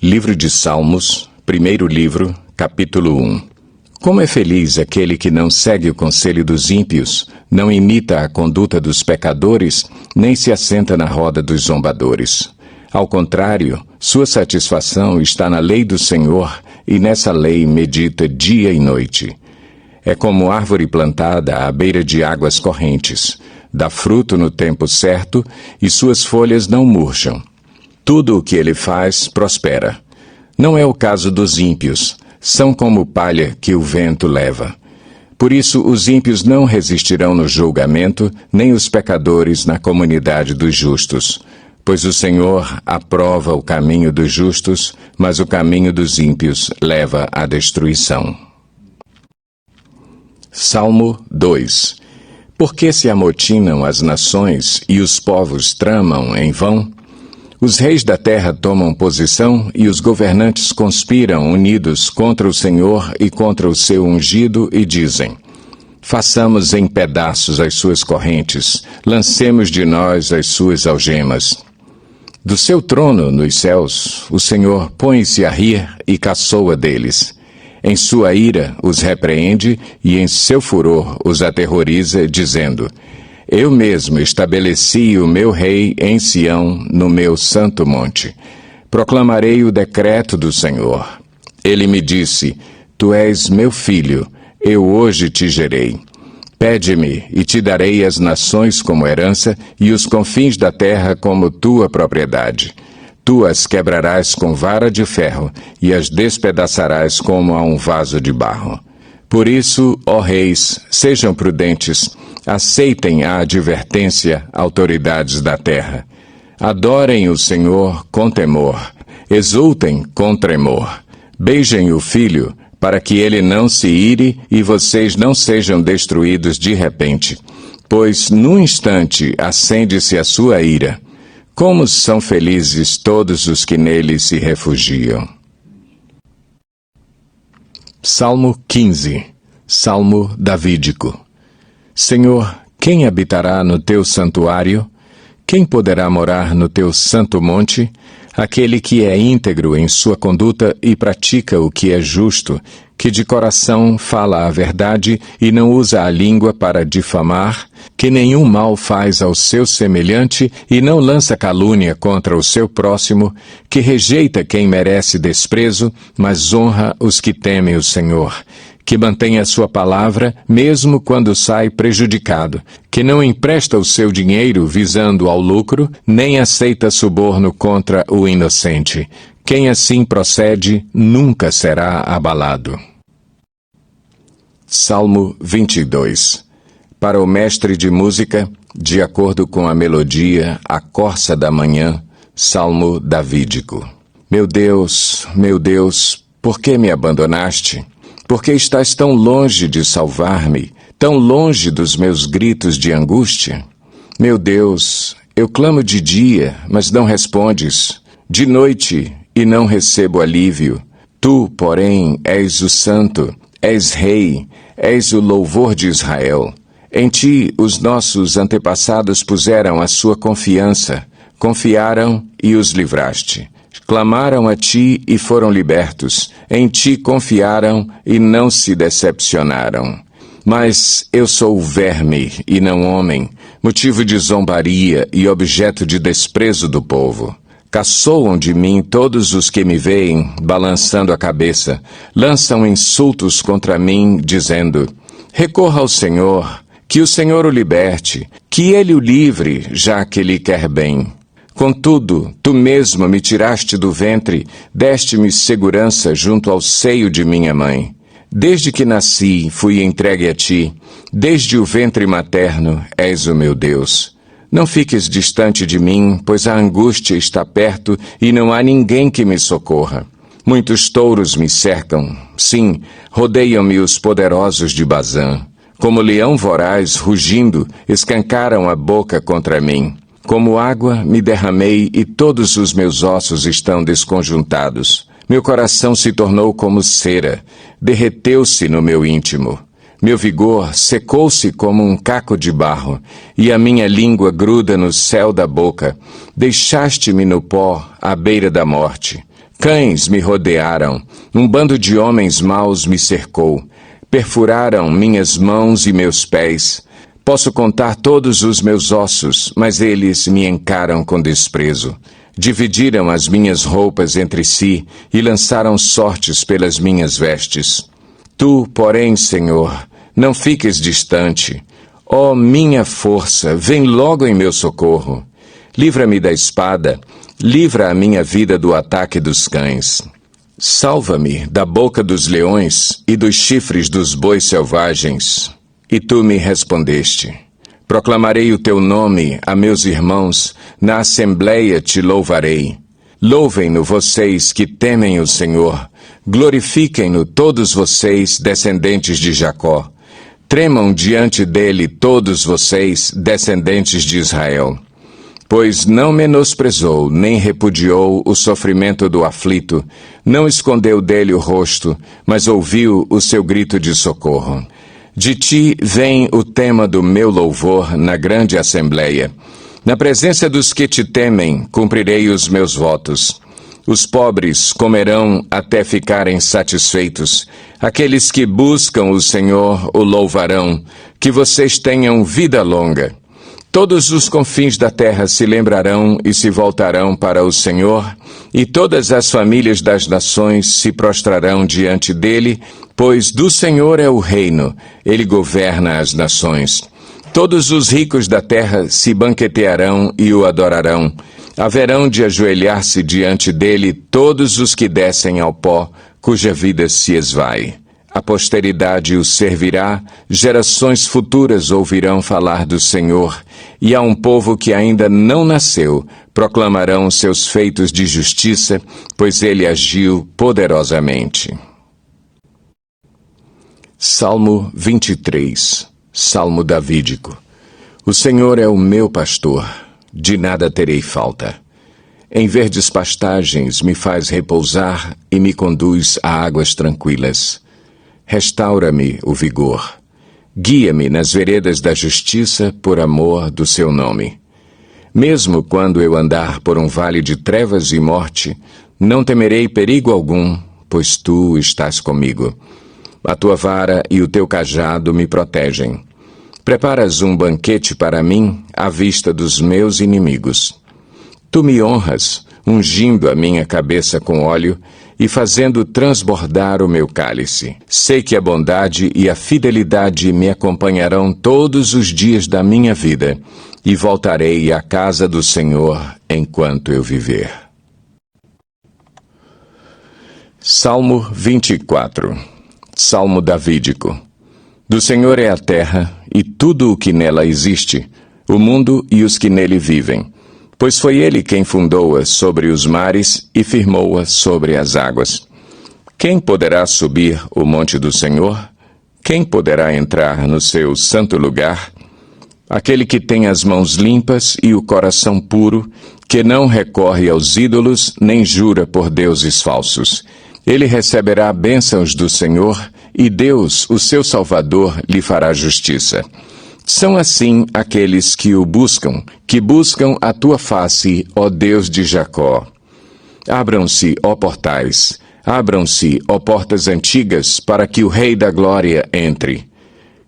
Livro de Salmos, primeiro livro, capítulo 1. Como é feliz aquele que não segue o conselho dos ímpios, não imita a conduta dos pecadores, nem se assenta na roda dos zombadores. Ao contrário, sua satisfação está na lei do Senhor, e nessa lei medita dia e noite. É como árvore plantada à beira de águas correntes, dá fruto no tempo certo, e suas folhas não murcham. Tudo o que ele faz prospera. Não é o caso dos ímpios. São como palha que o vento leva. Por isso, os ímpios não resistirão no julgamento, nem os pecadores na comunidade dos justos. Pois o Senhor aprova o caminho dos justos, mas o caminho dos ímpios leva à destruição. Salmo 2. Por que se amotinam as nações e os povos tramam em vão? Os reis da terra tomam posição e os governantes conspiram unidos contra o Senhor e contra o seu ungido e dizem: façamos em pedaços as suas correntes, lancemos de nós as suas algemas. Do seu trono nos céus, o Senhor põe-se a rir e caçoa deles. Em sua ira os repreende e em seu furor os aterroriza, dizendo: eu mesmo estabeleci o meu rei em Sião, no meu santo monte. Proclamarei o decreto do Senhor. Ele me disse: tu és meu filho, eu hoje te gerei. Pede-me, e te darei as nações como herança, e os confins da terra como tua propriedade. Tu as quebrarás com vara de ferro, e as despedaçarás como a um vaso de barro. Por isso, ó reis, sejam prudentes, aceitem a advertência, autoridades da terra. Adorem o Senhor com temor, exultem com tremor. Beijem o Filho, para que ele não se ire e vocês não sejam destruídos de repente. Pois, num instante, acende-se a sua ira. Como são felizes todos os que nele se refugiam. Salmo 15. Salmo davídico. Senhor, quem habitará no teu santuário? Quem poderá morar no teu santo monte? Aquele que é íntegro em sua conduta e pratica o que é justo, que de coração fala a verdade e não usa a língua para difamar, que nenhum mal faz ao seu semelhante e não lança calúnia contra o seu próximo, que rejeita quem merece desprezo, mas honra os que temem o Senhor, que mantém a sua palavra mesmo quando sai prejudicado, que não empresta o seu dinheiro visando ao lucro, nem aceita suborno contra o inocente. Quem assim procede nunca será abalado. Salmo 22. Para o mestre de música, de acordo com a melodia, a corça da manhã, Salmo davídico. Meu Deus, por que me abandonaste? Por que estás tão longe de salvar-me, tão longe dos meus gritos de angústia? Meu Deus, eu clamo de dia, mas não respondes, de noite, e não recebo alívio. Tu, porém, és o Santo, és Rei, és o louvor de Israel. Em ti os nossos antepassados puseram a sua confiança, confiaram e os livraste. Clamaram a ti e foram libertos. Em ti confiaram e não se decepcionaram. Mas eu sou verme e não homem, motivo de zombaria e objeto de desprezo do povo. Caçoam de mim todos os que me veem, balançando a cabeça. Lançam insultos contra mim, dizendo: recorra ao Senhor, que o Senhor o liberte, que ele o livre, já que lhe quer bem. Contudo, tu mesmo me tiraste do ventre, deste-me segurança junto ao seio de minha mãe. Desde que nasci, fui entregue a ti. Desde o ventre materno, és o meu Deus. Não fiques distante de mim, pois a angústia está perto e não há ninguém que me socorra. Muitos touros me cercam. Sim, rodeiam-me os poderosos de Bazã. Como leão voraz, rugindo, escancaram a boca contra mim. Como água me derramei e todos os meus ossos estão desconjuntados. Meu coração se tornou como cera, derreteu-se no meu íntimo. Meu vigor secou-se como um caco de barro, e a minha língua gruda no céu da boca. Deixaste-me no pó, à beira da morte. Cães me rodearam, um bando de homens maus me cercou. Perfuraram minhas mãos e meus pés. Posso contar todos os meus ossos, mas eles me encaram com desprezo. Dividiram as minhas roupas entre si e lançaram sortes pelas minhas vestes. Tu, porém, Senhor, não fiques distante. Ó minha força, vem logo em meu socorro. Livra-me da espada, livra a minha vida do ataque dos cães. Salva-me da boca dos leões e dos chifres dos bois selvagens. E tu me respondeste. Proclamarei o teu nome a meus irmãos, na assembleia te louvarei. Louvem-no vocês que temem o Senhor, glorifiquem-no todos vocês, descendentes de Jacó. Tremam diante dele todos vocês, descendentes de Israel. Pois não menosprezou, nem repudiou o sofrimento do aflito, não escondeu dele o rosto, mas ouviu o seu grito de socorro. De ti vem o tema do meu louvor na grande assembleia. Na presença dos que te temem, cumprirei os meus votos. Os pobres comerão até ficarem satisfeitos. Aqueles que buscam o Senhor o louvarão. Que vocês tenham vida longa. Todos os confins da terra se lembrarão e se voltarão para o Senhor, e todas as famílias das nações se prostrarão diante dele, pois do Senhor é o reino, ele governa as nações. Todos os ricos da terra se banquetearão e o adorarão. Haverão de ajoelhar-se diante dele todos os que descem ao pó, cuja vida se esvai. A posteridade o servirá, gerações futuras ouvirão falar do Senhor, e a um povo que ainda não nasceu, proclamarão seus feitos de justiça, pois ele agiu poderosamente. Salmo 23, Salmo davídico. O Senhor é o meu pastor, de nada terei falta. Em verdes pastagens me faz repousar e me conduz a águas tranquilas. Restaura-me o vigor. Guia-me nas veredas da justiça por amor do seu nome. Mesmo quando eu andar por um vale de trevas e morte, não temerei perigo algum, pois tu estás comigo. A tua vara e o teu cajado me protegem. Preparas um banquete para mim à vista dos meus inimigos. Tu me honras, ungindo a minha cabeça com óleo e fazendo transbordar o meu cálice. Sei que a bondade e a fidelidade me acompanharão todos os dias da minha vida, e voltarei à casa do Senhor enquanto eu viver. Salmo 24, Salmo davídico. Do Senhor é a terra e tudo o que nela existe, o mundo e os que nele vivem. Pois foi ele quem fundou-a sobre os mares e firmou-a sobre as águas. Quem poderá subir o monte do Senhor? Quem poderá entrar no seu santo lugar? Aquele que tem as mãos limpas e o coração puro, que não recorre aos ídolos, nem jura por deuses falsos. Ele receberá bênçãos do Senhor, e Deus, o seu Salvador, lhe fará justiça. São assim aqueles que o buscam, que buscam a tua face, ó Deus de Jacó. Abram-se, ó portais, abram-se, ó portas antigas, para que o Rei da Glória entre.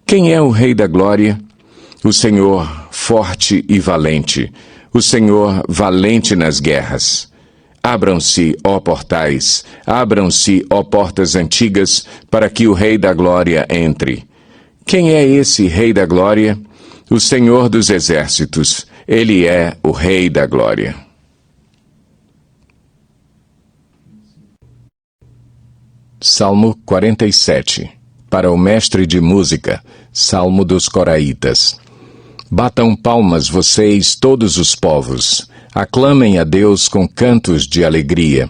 Quem é o Rei da Glória? O Senhor, forte e valente, o Senhor, valente nas guerras. Abram-se, ó portais, abram-se, ó portas antigas, para que o Rei da Glória entre. Quem é esse Rei da Glória? O Senhor dos Exércitos. Ele é o Rei da Glória. Salmo 47. Para o mestre de música, Salmo dos Coraitas. Batam palmas vocês, todos os povos. Aclamem a Deus com cantos de alegria.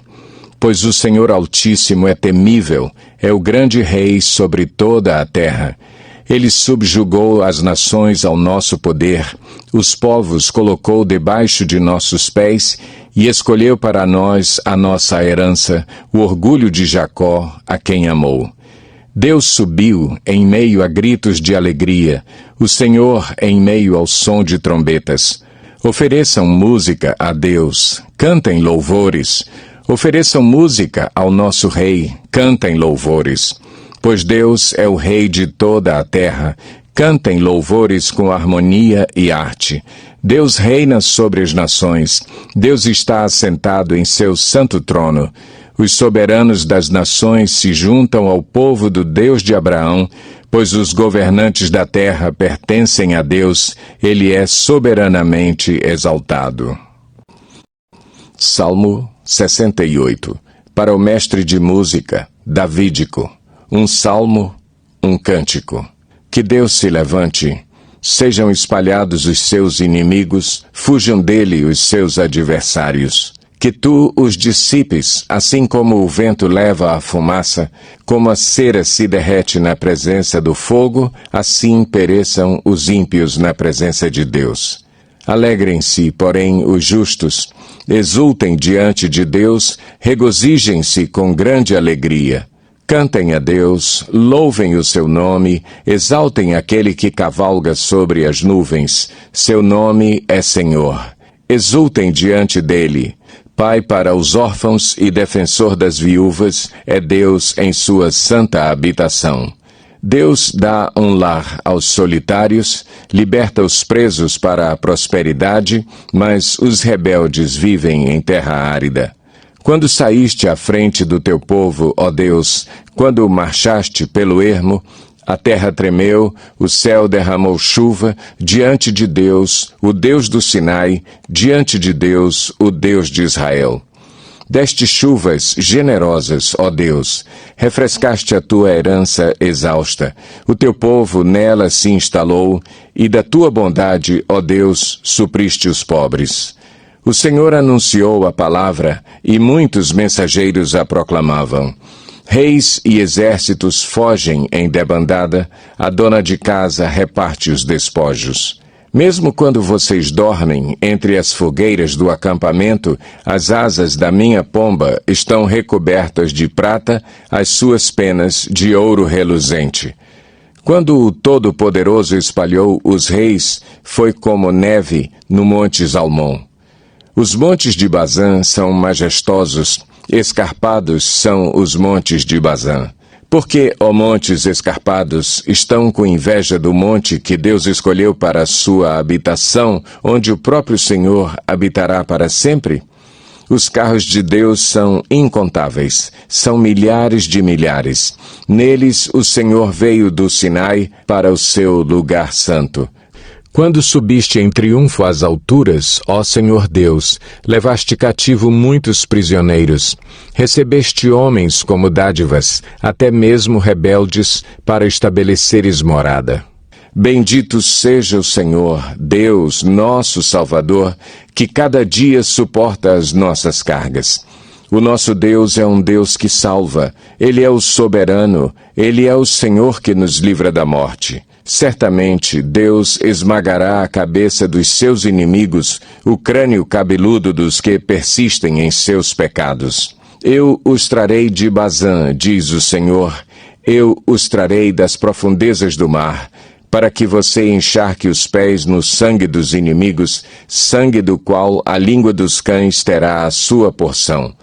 Pois o Senhor Altíssimo é temível, é o grande Rei sobre toda a terra. Ele subjugou as nações ao nosso poder, os povos colocou debaixo de nossos pés e escolheu para nós a nossa herança, o orgulho de Jacó, a quem amou. Deus subiu em meio a gritos de alegria, o Senhor em meio ao som de trombetas. Ofereçam música a Deus, cantem louvores. Ofereçam música ao nosso Rei, cantem louvores. Pois Deus é o Rei de toda a terra. Cantem louvores com harmonia e arte. Deus reina sobre as nações. Deus está assentado em seu santo trono. Os soberanos das nações se juntam ao povo do Deus de Abraão, pois os governantes da terra pertencem a Deus. Ele é soberanamente exaltado. Salmo 68. Para o mestre de música, davídico. Um salmo, um cântico. Que Deus se levante, sejam espalhados os seus inimigos, fujam dele os seus adversários. Que tu os dissipes, assim como o vento leva a fumaça, como a cera se derrete na presença do fogo, assim pereçam os ímpios na presença de Deus. Alegrem-se, porém, os justos, exultem diante de Deus, regozijem-se com grande alegria. Cantem a Deus, louvem o seu nome, exaltem aquele que cavalga sobre as nuvens. Seu nome é Senhor. Exultem diante dele. Pai para os órfãos e defensor das viúvas, é Deus em sua santa habitação. Deus dá um lar aos solitários, liberta os presos para a prosperidade, mas os rebeldes vivem em terra árida. Quando saíste à frente do teu povo, ó Deus, quando marchaste pelo ermo, a terra tremeu, o céu derramou chuva, diante de Deus, o Deus do Sinai, diante de Deus, o Deus de Israel. Deste chuvas generosas, ó Deus, refrescaste a tua herança exausta, o teu povo nela se instalou, e da tua bondade, ó Deus, supriste os pobres. O Senhor anunciou a palavra, e muitos mensageiros a proclamavam. Reis e exércitos fogem em debandada, a dona de casa reparte os despojos. Mesmo quando vocês dormem entre as fogueiras do acampamento, as asas da minha pomba estão recobertas de prata, as suas penas de ouro reluzente. Quando o Todo-Poderoso espalhou os reis, foi como neve no Monte Zalmon. Os montes de Bazã são majestosos, escarpados são os montes de Bazã. Porque, ó montes escarpados, estão com inveja do monte que Deus escolheu para a sua habitação, onde o próprio Senhor habitará para sempre? Os carros de Deus são incontáveis, são milhares de milhares. Neles o Senhor veio do Sinai para o seu lugar santo. Quando subiste em triunfo às alturas, ó Senhor Deus, levaste cativo muitos prisioneiros. Recebeste homens como dádivas, até mesmo rebeldes, para estabeleceres morada. Bendito seja o Senhor, Deus, nosso Salvador, que cada dia suporta as nossas cargas. O nosso Deus é um Deus que salva. Ele é o soberano. Ele é o Senhor que nos livra da morte. Certamente, Deus esmagará a cabeça dos seus inimigos, o crânio cabeludo dos que persistem em seus pecados. Eu os trarei de Bazã, diz o Senhor. Eu os trarei das profundezas do mar, para que você encharque os pés no sangue dos inimigos, sangue do qual a língua dos cães terá a sua porção.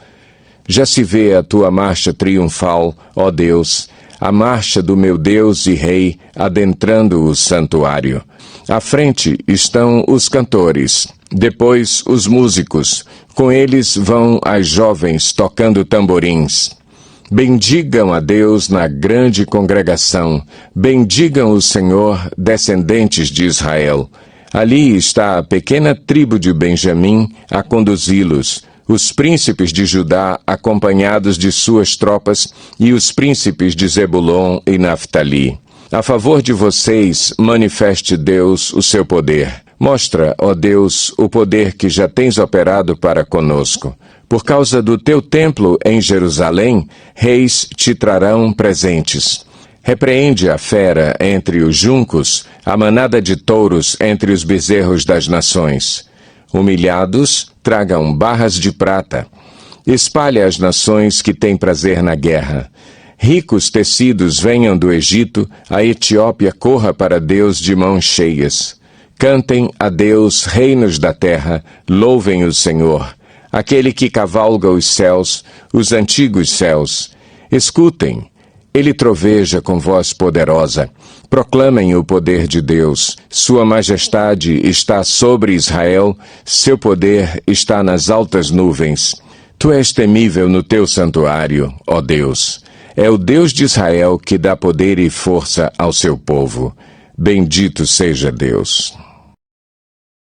Já se vê a tua marcha triunfal, ó Deus, a marcha do meu Deus e Rei adentrando o santuário. À frente estão os cantores, depois os músicos, com eles vão as jovens tocando tamborins. Bendigam a Deus na grande congregação, bendigam o Senhor, descendentes de Israel. Ali está a pequena tribo de Benjamim a conduzi-los, os príncipes de Judá acompanhados de suas tropas e os príncipes de Zebulon e Naftali. A favor de vocês, manifeste Deus o seu poder. Mostra, ó Deus, o poder que já tens operado para conosco. Por causa do teu templo em Jerusalém, reis te trarão presentes. Repreende a fera entre os juncos, a manada de touros entre os bezerros das nações. Humilhados, tragam barras de prata. Espalhe as nações que têm prazer na guerra. Ricos tecidos venham do Egito, a Etiópia corra para Deus de mãos cheias. Cantem a Deus, reinos da terra, louvem o Senhor. aquele que cavalga os céus, os antigos céus. Escutem, ele troveja com voz poderosa. Proclamem o poder de Deus. Sua majestade está sobre Israel, seu poder está nas altas nuvens. Tu és temível no teu santuário, ó Deus. É o Deus de Israel que dá poder e força ao seu povo. Bendito seja Deus.